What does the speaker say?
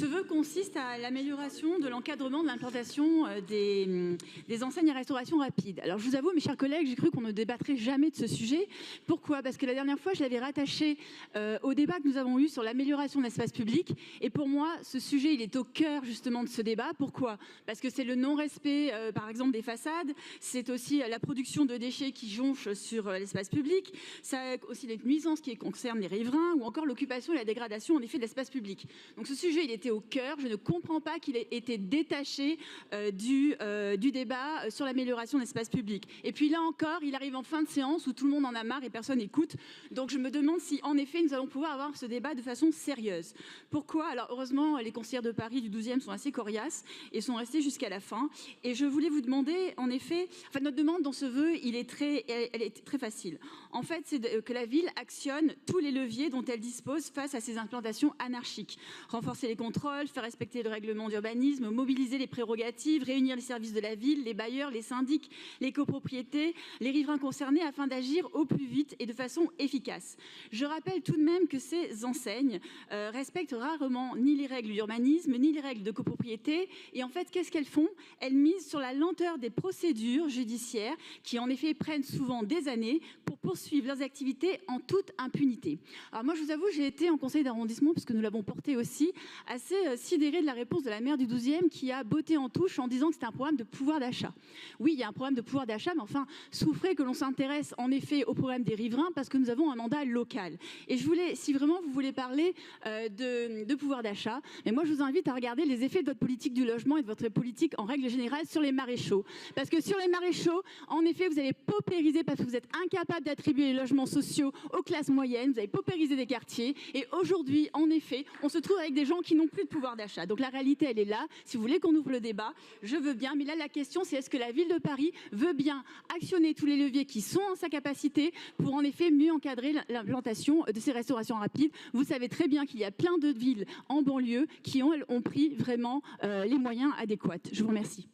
Ce vœu consiste à l'amélioration de l'encadrement de l'implantation des enseignes à restauration rapide. Alors je vous avoue, mes chers collègues, j'ai cru qu'on ne débattrait jamais de ce sujet. Pourquoi? Parce que la dernière fois, je l'avais rattaché au débat que nous avons eu sur l'amélioration de l'espace public. Et pour moi, ce sujet, il est au cœur justement de ce débat. Pourquoi? Parce que c'est le non-respect, par exemple, des façades. C'est aussi la production de déchets qui jonchent sur l'espace public. Ça a aussi les nuisances qui concernent les riverains ou encore l'occupation et la dégradation en effet de l'espace public. Donc ce sujet, il était au cœur. Je ne comprends pas qu'il ait été détaché du débat sur l'amélioration de l'espace public. Et puis là encore, il arrive en fin de séance où tout le monde en a marre et personne n'écoute. Donc je me demande si en effet nous allons pouvoir avoir ce débat de façon sérieuse. Pourquoi? Alors heureusement, les conseillères de Paris du 12e sont assez coriaces et sont restées jusqu'à la fin. Et je voulais vous demander, en effet, notre demande dans ce vœu, elle est très facile. En fait, c'est que la ville actionne tous les leviers dont elle dispose face à ces implantations anarchiques. Renforcer les contrôles, faire respecter le règlement d'urbanisme, mobiliser les prérogatives, réunir les services de la ville, les bailleurs, les syndics, les copropriétés, les riverains concernés afin d'agir au plus vite et de façon efficace. Je rappelle tout de même que ces enseignes respectent rarement ni les règles d'urbanisme, ni les règles de copropriété. Et en fait, qu'est-ce qu'elles font? Elles misent sur la lenteur des procédures judiciaires qui, en effet, prennent souvent des années pour poursuivre leurs activités en toute impunité. Alors moi, je vous avoue, j'ai été en conseil d'arrondissement, puisque nous l'avons porté aussi, assez sidérée de la réponse de la maire du 12e qui a botté en touche en disant que c'était un problème de pouvoir d'achat. Oui, il y a un problème de pouvoir d'achat, mais enfin, souffrez que l'on s'intéresse en effet au problème des riverains parce que nous avons un mandat local. Et je voulais, si vraiment vous voulez parler de pouvoir d'achat, mais moi je vous invite à regarder les effets de votre politique du logement et de votre politique en règle générale sur les maréchaux. Parce que sur les maréchaux, en effet, vous avez paupérisé parce que vous êtes incapable d'attribuer les logements sociaux aux classes moyennes, vous avez paupérisé des quartiers et aujourd'hui, en effet, on se trouve avec des gens qui n'ont plus de pouvoir d'achat. Donc la réalité, elle est là. Si vous voulez qu'on ouvre le débat, je veux bien. Mais là, la question, c'est est-ce que la ville de Paris veut bien actionner tous les leviers qui sont en sa capacité pour en effet mieux encadrer l'implantation de ces restaurations rapides. Vous savez très bien qu'il y a plein de villes en banlieue qui ont pris vraiment les moyens adéquats. Je vous remercie.